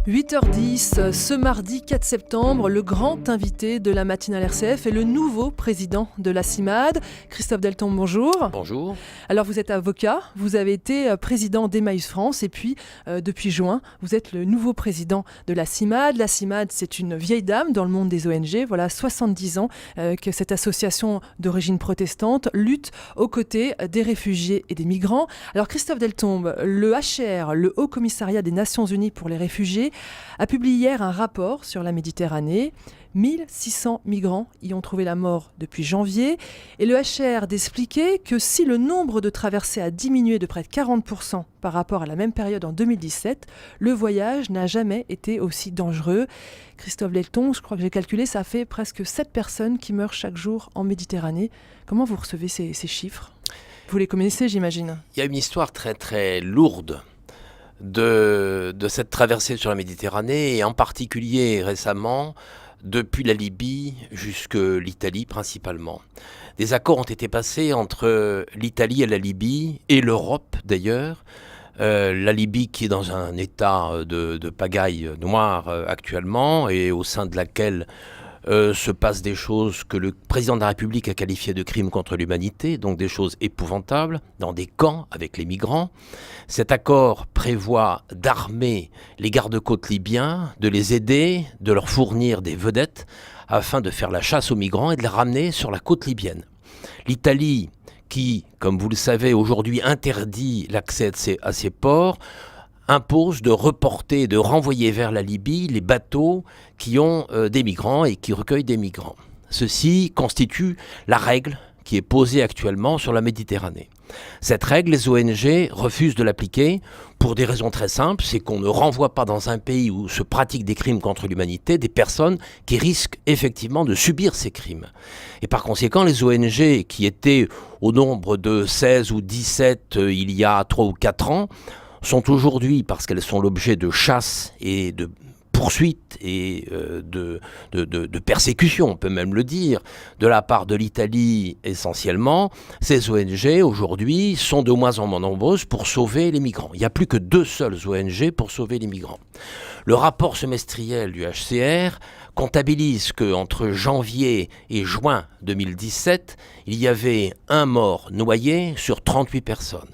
8h10, ce mardi 4 septembre, le grand invité de la matinale RCF est le nouveau président de la CIMAD. Christophe Delton, bonjour. Bonjour. Alors vous êtes avocat, vous avez été président d'Emmaüs France et puis depuis juin, vous êtes le nouveau président de la CIMAD. La CIMAD, c'est une vieille dame dans le monde des ONG. Voilà 70 ans que cette association d'origine protestante lutte aux côtés des réfugiés et des migrants. Alors Christophe Deltombe, le HCR, le Haut Commissariat des Nations Unies pour les réfugiés, a publié hier un rapport sur la Méditerranée. 1600 migrants y ont trouvé la mort depuis janvier. Et le HCR d'expliquer que si le nombre de traversées a diminué de près de 40% par rapport à la même période en 2017, le voyage n'a jamais été aussi dangereux. Christophe Delton, je crois que j'ai calculé, ça fait presque 7 personnes qui meurent chaque jour en Méditerranée. Comment vous recevez ces chiffres ? Vous les connaissez, j'imagine. Il y a une histoire très très lourde de cette traversée sur la Méditerranée, et en particulier récemment, depuis la Libye jusque l'Italie principalement. Des accords ont été passés entre l'Italie et la Libye, et l'Europe d'ailleurs. La Libye qui est dans un état de pagaille noire actuellement, et au sein de laquelle se passent des choses que le président de la République a qualifiées de crimes contre l'humanité, donc des choses épouvantables, dans des camps avec les migrants. Cet accord prévoit d'armer les gardes-côtes libyens, de les aider, de leur fournir des vedettes, afin de faire la chasse aux migrants et de les ramener sur la côte libyenne. L'Italie, qui, comme vous le savez, aujourd'hui interdit l'accès à ces ports, impose de reporter, de renvoyer vers la Libye les bateaux qui ont des migrants et qui recueillent des migrants. Ceci constitue la règle qui est posée actuellement sur la Méditerranée. Cette règle, les ONG refusent de l'appliquer pour des raisons très simples, c'est qu'on ne renvoie pas dans un pays où se pratiquent des crimes contre l'humanité des personnes qui risquent effectivement de subir ces crimes. Et par conséquent, les ONG qui étaient au nombre de 16 ou 17 il y a 3 ou 4 ans, sont aujourd'hui, parce qu'elles sont l'objet de chasse et de poursuites et de persécutions, on peut même le dire, de la part de l'Italie essentiellement, ces ONG aujourd'hui sont de moins en moins nombreuses pour sauver les migrants. Il n'y a plus que 2 seules ONG pour sauver les migrants. Le rapport semestriel du HCR comptabilise qu'entre janvier et juin 2017, il y avait un mort noyé sur 38 personnes.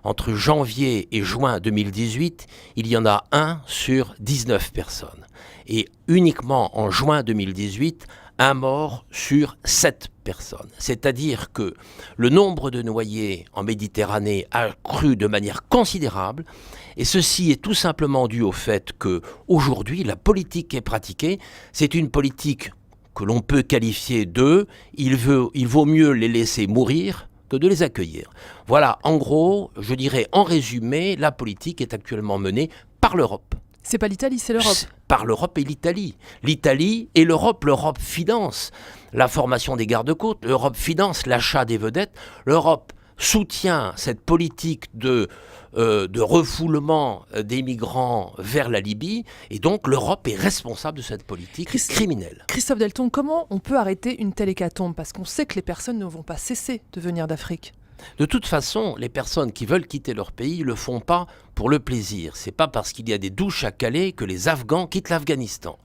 Entre janvier et juin 2018, il y en a 1 sur 19 personnes. Et uniquement en juin 2018, un mort sur 7 personnes. C'est-à-dire que le nombre de noyés en Méditerranée a crû de manière considérable. Et ceci est tout simplement dû au fait qu'aujourd'hui, la politique qui est pratiquée, c'est une politique que l'on peut qualifier de « il vaut mieux les laisser mourir » que de les accueillir. Voilà, en gros, je dirais en résumé, la politique est actuellement menée par l'Europe. C'est pas l'Italie, c'est l'Europe. Par l'Europe et l'Italie. L'Italie et l'Europe. L'Europe finance la formation des gardes-côtes, l'Europe finance l'achat des vedettes, l'Europe soutient cette politique de refoulement des migrants vers la Libye, et donc l'Europe est responsable de cette politique criminelle. Christophe Delton, comment on peut arrêter une telle hécatombe ? Parce qu'on sait que les personnes ne vont pas cesser de venir d'Afrique. De toute façon, les personnes qui veulent quitter leur pays ne le font pas pour le plaisir. C'est pas parce qu'il y a des douches à Calais que les Afghans quittent l'Afghanistan.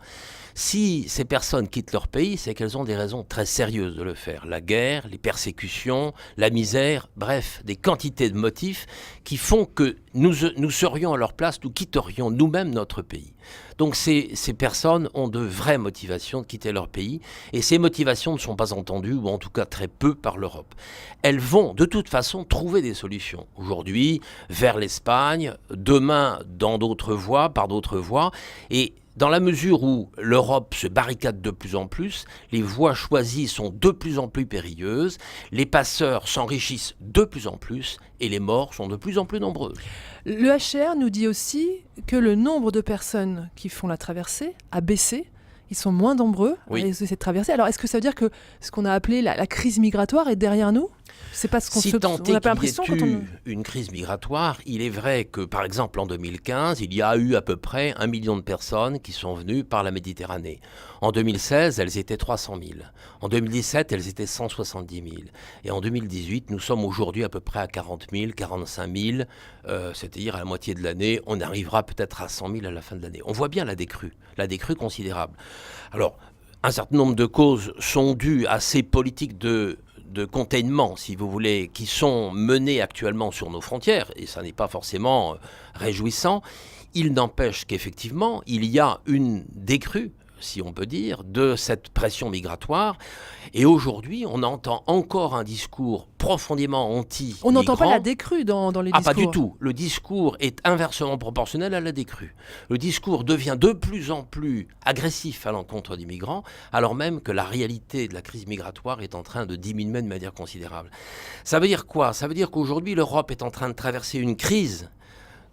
Si ces personnes quittent leur pays, c'est qu'elles ont des raisons très sérieuses de le faire. La guerre, les persécutions, la misère, bref, des quantités de motifs qui font que nous serions à leur place, nous quitterions nous-mêmes notre pays. Donc ces personnes ont de vraies motivations de quitter leur pays, et ces motivations ne sont pas entendues, ou en tout cas très peu, par l'Europe. Elles vont de toute façon trouver des solutions. Aujourd'hui, vers l'Espagne, demain dans d'autres voies, par d'autres voies, et dans la mesure où l'Europe se barricade de plus en plus, les voies choisies sont de plus en plus périlleuses, les passeurs s'enrichissent de plus en plus et les morts sont de plus en plus nombreuses. Le HCR nous dit aussi que le nombre de personnes qui font la traversée a baissé. Ils sont moins nombreux à cette traversée. Alors est-ce que ça veut dire que ce qu'on a appelé la crise migratoire est derrière nous ? C'est pas ce qu'on Si se... tant On n'a est pas qu'il y l'impression ait quand on... eu une crise migratoire, il est vrai que, par exemple, en 2015, il y a eu à peu près 1 million de personnes qui sont venues par la Méditerranée. En 2016, elles étaient 300 000. En 2017, elles étaient 170 000. Et en 2018, nous sommes aujourd'hui à peu près à 40 000, 45 000, c'est-à-dire à la moitié de l'année. On arrivera peut-être à 100 000 à la fin de l'année. On voit bien la décrue considérable. Alors, un certain nombre de causes sont dues à ces politiques de containment, si vous voulez, qui sont menées actuellement sur nos frontières, et ça n'est pas forcément réjouissant. Il n'empêche qu'effectivement, il y a une décrue, si on peut dire, de cette pression migratoire. Et aujourd'hui, on entend encore un discours profondément anti-migrant. On n'entend pas la décrue dans les discours. Ah, pas du tout. Le discours est inversement proportionnel à la décrue. Le discours devient de plus en plus agressif à l'encontre des migrants, alors même que la réalité de la crise migratoire est en train de diminuer de manière considérable. Ça veut dire quoi? Ça veut dire qu'aujourd'hui, l'Europe est en train de traverser une crise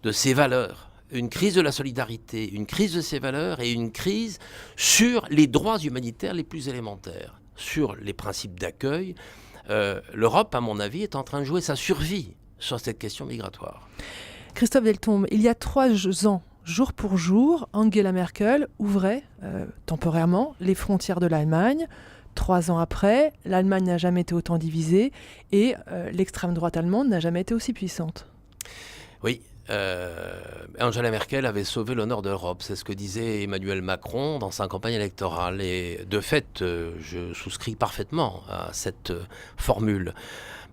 de ses valeurs, une crise de la solidarité, une crise de ses valeurs et une crise sur les droits humanitaires les plus élémentaires, sur les principes d'accueil. L'Europe, à mon avis, est en train de jouer sa survie sur cette question migratoire. Christophe Deltombe, il y a 3 ans, jour pour jour, Angela Merkel ouvrait temporairement les frontières de l'Allemagne. 3 ans après, l'Allemagne n'a jamais été autant divisée et l'extrême droite allemande n'a jamais été aussi puissante. Oui. Angela Merkel avait sauvé l'honneur de l'Europe, c'est ce que disait Emmanuel Macron dans sa campagne électorale. Et de fait, je souscris parfaitement à cette formule.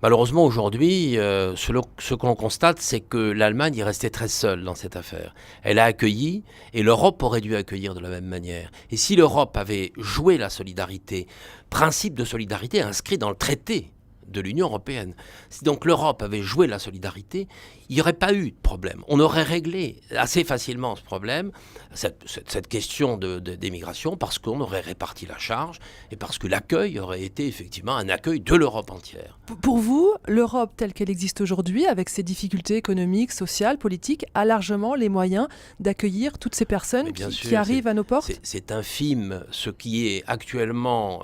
Malheureusement, aujourd'hui, ce que l'on constate, c'est que l'Allemagne est restée très seule dans cette affaire. Elle a accueilli, et l'Europe aurait dû accueillir de la même manière. Et si l'Europe avait joué la solidarité, principe de solidarité inscrit dans le traité de l'Union européenne. Si donc l'Europe avait joué la solidarité, il n'y aurait pas eu de problème. On aurait réglé assez facilement ce problème, cette question d'émigration, parce qu'on aurait réparti la charge et parce que l'accueil aurait été effectivement un accueil de l'Europe entière. Pour vous, l'Europe telle qu'elle existe aujourd'hui, avec ses difficultés économiques, sociales, politiques, a largement les moyens d'accueillir toutes ces personnes qui arrivent à nos portes? C'est infime ce qui est actuellement,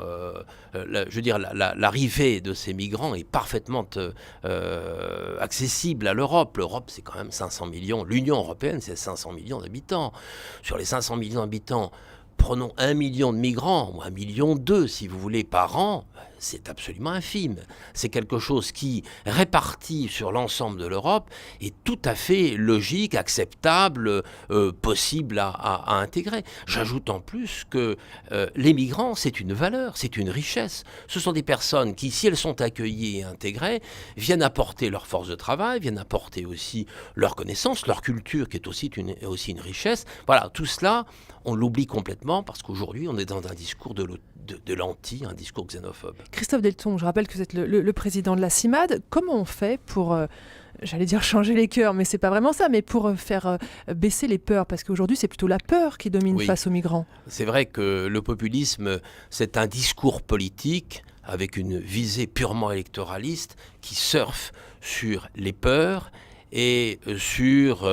l'arrivée de ces migrants est parfaitement accessible à l'Europe. L'Europe, c'est quand même 500 millions. L'Union européenne, c'est 500 millions d'habitants. Sur les 500 millions d'habitants, prenons 1 million de migrants, ou 1,2 million, si vous voulez, par an. C'est absolument infime. C'est quelque chose qui, réparti sur l'ensemble de l'Europe, est tout à fait logique, acceptable, possible à intégrer. J'ajoute en plus que les migrants, c'est une valeur, c'est une richesse. Ce sont des personnes qui, si elles sont accueillies et intégrées, viennent apporter leur force de travail, viennent apporter aussi leur connaissance, leur culture, qui est aussi une richesse. Voilà, tout cela, on l'oublie complètement parce qu'aujourd'hui, on est dans un discours de l'anti, un discours xénophobe. Christophe Deltombe, je rappelle que vous êtes le président de la CIMAD. Comment on fait pour, j'allais dire changer les cœurs, mais c'est pas vraiment ça, mais pour faire baisser les peurs? Parce qu'aujourd'hui, c'est plutôt la peur qui domine face aux migrants. C'est vrai que le populisme, c'est un discours politique avec une visée purement électoraliste qui surfe sur les peurs et sur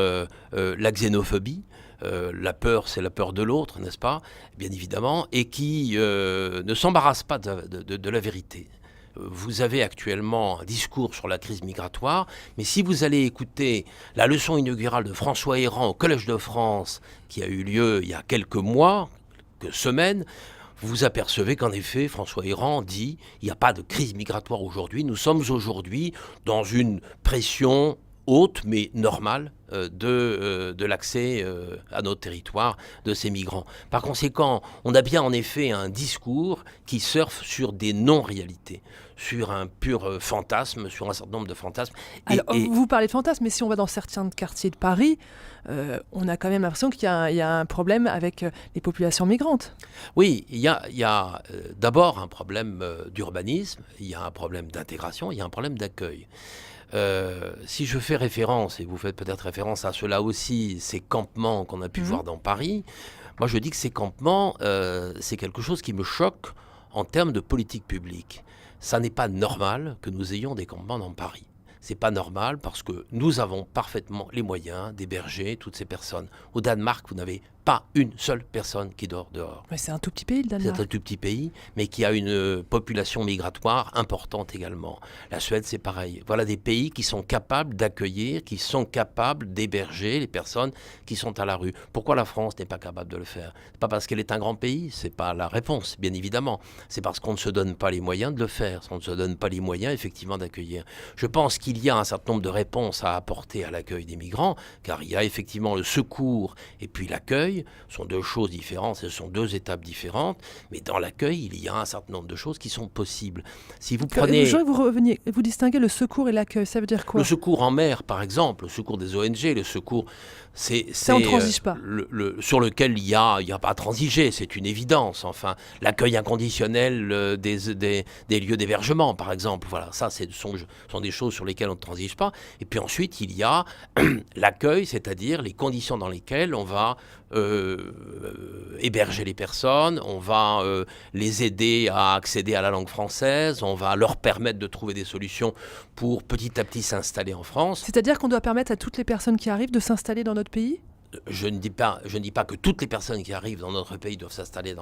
la xénophobie. La peur, c'est la peur de l'autre, n'est-ce pas? Bien évidemment, et qui ne s'embarrasse pas de la vérité. Vous avez actuellement un discours sur la crise migratoire, mais si vous allez écouter la leçon inaugurale de François Héran au Collège de France, qui a eu lieu il y a quelques mois, quelques semaines, vous vous apercevez qu'en effet, François Héran dit il n'y a pas de crise migratoire aujourd'hui. Nous sommes aujourd'hui dans une pression haute mais normale de l'accès à notre territoire de ces migrants. Par conséquent, on a bien en effet un discours qui surfe sur des non-réalités, sur un pur fantasme, sur un certain nombre de fantasmes. Alors, vous parlez de fantasmes, mais si on va dans certains quartiers de Paris, on a quand même l'impression qu'il y a un problème avec les populations migrantes. Oui, il y a d'abord un problème d'urbanisme, il y a un problème d'intégration, il y a un problème d'accueil. Si je fais référence, et vous faites peut-être référence à cela aussi, ces campements qu'on a pu voir dans Paris, moi je dis que ces campements, c'est quelque chose qui me choque en termes de politique publique. Ça n'est pas normal que nous ayons des campements dans Paris. C'est pas normal parce que nous avons parfaitement les moyens d'héberger toutes ces personnes. Au Danemark, vous n'avez pas une seule personne qui dort dehors. Mais c'est un tout petit pays, le Danemark. C'est un tout petit pays, mais qui a une population migratoire importante également. La Suède, c'est pareil. Voilà des pays qui sont capables d'accueillir, qui sont capables d'héberger les personnes qui sont à la rue. Pourquoi la France n'est pas capable de le faire? C'est pas parce qu'elle est un grand pays, c'est pas la réponse, bien évidemment. C'est parce qu'on ne se donne pas les moyens de le faire. On ne se donne pas les moyens, effectivement, d'accueillir. Je pense qu'il y a un certain nombre de réponses à apporter à l'accueil des migrants, car il y a effectivement le secours et puis l'accueil. Ce sont deux choses différentes, ce sont deux étapes différentes, mais dans l'accueil, il y a un certain nombre de choses qui sont possibles. Si vous prenez... Vous distinguez le secours et l'accueil, ça veut dire quoi? Le secours en mer, par exemple, le secours des ONG, le secours... Ça, on ne transige pas. Sur lequel il y a pas à transiger, c'est une évidence. Enfin, l'accueil inconditionnel des lieux d'hébergement, par exemple. Voilà, ça, sont des choses sur lesquelles on ne transige pas. Et puis ensuite, il y a l'accueil, c'est-à-dire les conditions dans lesquelles on va héberger les personnes, on va les aider à accéder à la langue française, on va leur permettre de trouver des solutions pour petit à petit s'installer en France. C'est-à-dire qu'on doit permettre à toutes les personnes qui arrivent de s'installer dans notre pays ? Je ne dis pas que toutes les personnes qui arrivent dans notre pays doivent s'installer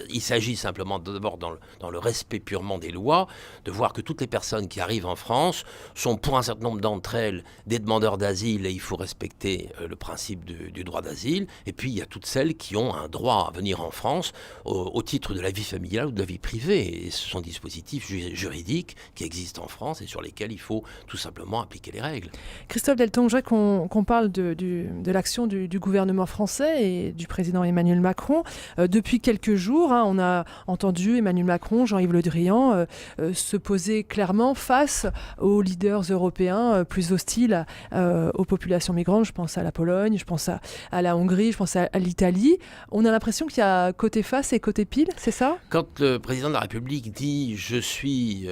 il s'agit simplement d'abord dans le respect purement des lois, de voir que toutes les personnes qui arrivent en France sont pour un certain nombre d'entre elles des demandeurs d'asile et il faut respecter le principe du droit d'asile. Et puis il y a toutes celles qui ont un droit à venir en France au titre de la vie familiale ou de la vie privée. Et ce sont des dispositifs juridiques qui existent en France et sur lesquels il faut tout simplement appliquer les règles. Christophe Delton, je voudrais qu'on parle de l'action du gouvernement français et du président Emmanuel Macron. Depuis quelques jours, on a entendu Emmanuel Macron, Jean-Yves Le Drian se poser clairement face aux leaders européens plus hostiles aux populations migrantes. Je pense à la Pologne, je pense à la Hongrie, je pense à l'Italie. On a l'impression qu'il y a côté face et côté pile, c'est ça? Quand le président de la République dit « je suis...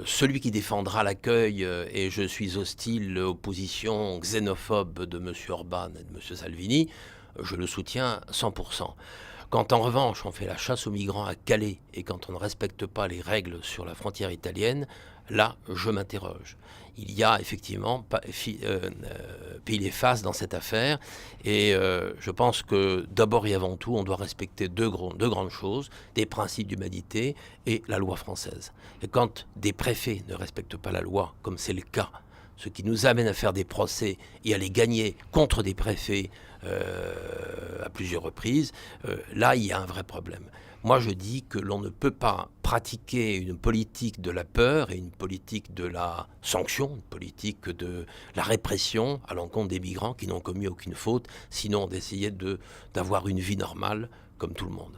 celui qui défendra l'accueil et je suis hostile aux positions xénophobes de M. Orban et de M. Salvini, je le soutiens 100%. Quand en revanche on fait la chasse aux migrants à Calais et quand on ne respecte pas les règles sur la frontière italienne, là je m'interroge. Il y a effectivement pile et face dans cette affaire et je pense que d'abord et avant tout on doit respecter deux grandes choses, des principes d'humanité et la loi française. Et quand des préfets ne respectent pas la loi, comme c'est le cas, ce qui nous amène à faire des procès et à les gagner contre des préfets à plusieurs reprises, là il y a un vrai problème. Moi, je dis que l'on ne peut pas pratiquer une politique de la peur et une politique de la sanction, une politique de la répression à l'encontre des migrants qui n'ont commis aucune faute, sinon d'essayer d'avoir une vie normale comme tout le monde.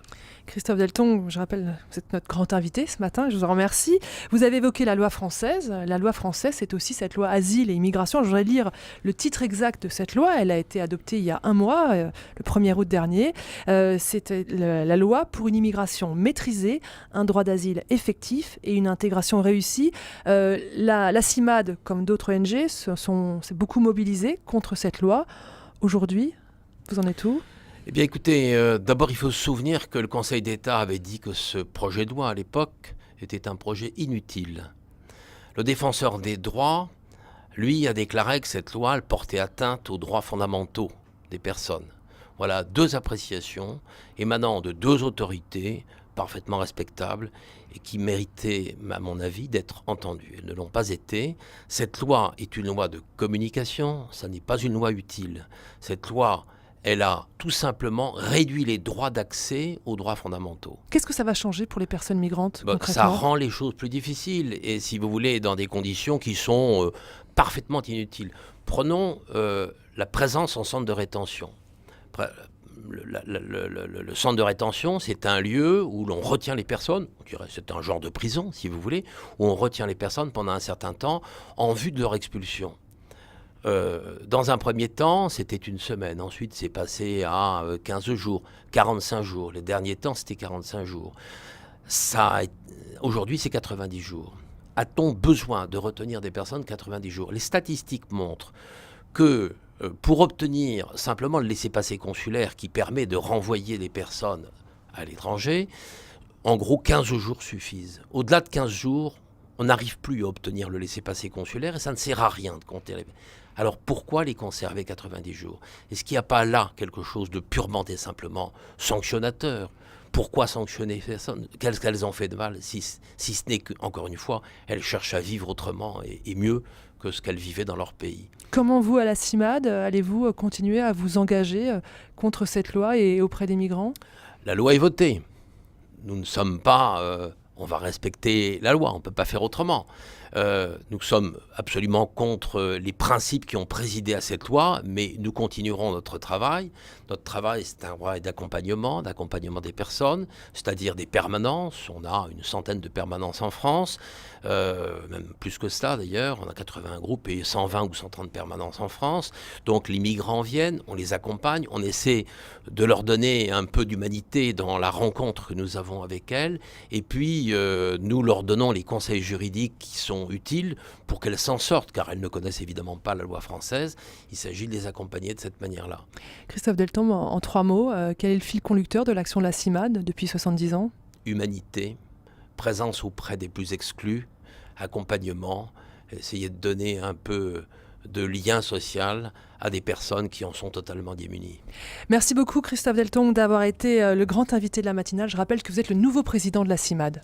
Christophe Delton, je rappelle, vous êtes notre grand invité ce matin, je vous en remercie. Vous avez évoqué la loi française. La loi française, c'est aussi cette loi asile et immigration. Je voudrais lire le titre exact de cette loi. Elle a été adoptée il y a un mois, le 1er août dernier. C'était la loi pour une immigration maîtrisée, un droit d'asile effectif et une intégration réussie. La CIMAD, comme d'autres ONG, s'est beaucoup mobilisée contre cette loi. Aujourd'hui, vous en êtes où ? Eh bien écoutez, d'abord il faut se souvenir que le Conseil d'État avait dit que ce projet de loi à l'époque était un projet inutile. Le défenseur des droits, lui, a déclaré que cette loi elle portait atteinte aux droits fondamentaux des personnes. Voilà deux appréciations émanant de deux autorités parfaitement respectables et qui méritaient, à mon avis, d'être entendues. Elles ne l'ont pas été. Cette loi est une loi de communication, ça n'est pas une loi utile. Cette loi... elle a tout simplement réduit les droits d'accès aux droits fondamentaux. Qu'est-ce que ça va changer pour les personnes migrantes concrètement ? Ça rend les choses plus difficiles et, si vous voulez, dans des conditions qui sont parfaitement inutiles. Prenons la présence en centre de rétention. Le centre de rétention, c'est un lieu où l'on retient les personnes, on dirait c'est un genre de prison, si vous voulez, où on retient les personnes pendant un certain temps en vue de leur expulsion. Dans un premier temps, c'était une semaine. Ensuite, c'est passé à 15 jours, 45 jours. Les derniers temps, c'était 45 jours. Aujourd'hui, c'est 90 jours. A-t-on besoin de retenir des personnes 90 jours ? Les statistiques montrent que pour obtenir simplement le laissez-passer consulaire qui permet de renvoyer les personnes à l'étranger, en gros, 15 jours suffisent. Au-delà de 15 jours, On n'arrive plus à obtenir le laissez-passer consulaire et ça ne sert à rien de compter les... Alors pourquoi les conserver 90 jours? Est-ce qu'il n'y a pas là quelque chose de purement et simplement sanctionnateur? Pourquoi sanctionner ces personnes? Qu'est-ce qu'elles ont fait de mal, si ce n'est qu'encore une fois, elles cherchent à vivre autrement et mieux que ce qu'elles vivaient dans leur pays. Comment vous, à la CIMAD, allez-vous continuer à vous engager contre cette loi et auprès des migrants? La loi est votée. Nous ne sommes pas... on va respecter la loi, on ne peut pas faire autrement. Nous sommes absolument contre les principes qui ont présidé à cette loi, mais nous continuerons notre travail. Notre travail, c'est un travail d'accompagnement des personnes, c'est-à-dire des permanences. On a une centaine de permanences en France, même plus que ça d'ailleurs. On a 80 groupes et 120 ou 130 permanences en France. Donc les migrants viennent, on les accompagne, on essaie de leur donner un peu d'humanité dans la rencontre que nous avons avec elles. Et puis, nous leur donnons les conseils juridiques qui sont utiles pour qu'elles s'en sortent, car elles ne connaissent évidemment pas la loi française. Il s'agit de les accompagner de cette manière-là. Christophe Deltombe, en 3 mots, quel est le fil conducteur de l'action de la CIMAD depuis 70 ans? Humanité, présence auprès des plus exclus, accompagnement, essayer de donner un peu de lien social à des personnes qui en sont totalement démunies. Merci beaucoup Christophe Deltombe d'avoir été le grand invité de la matinale. Je rappelle que vous êtes le nouveau président de la CIMAD.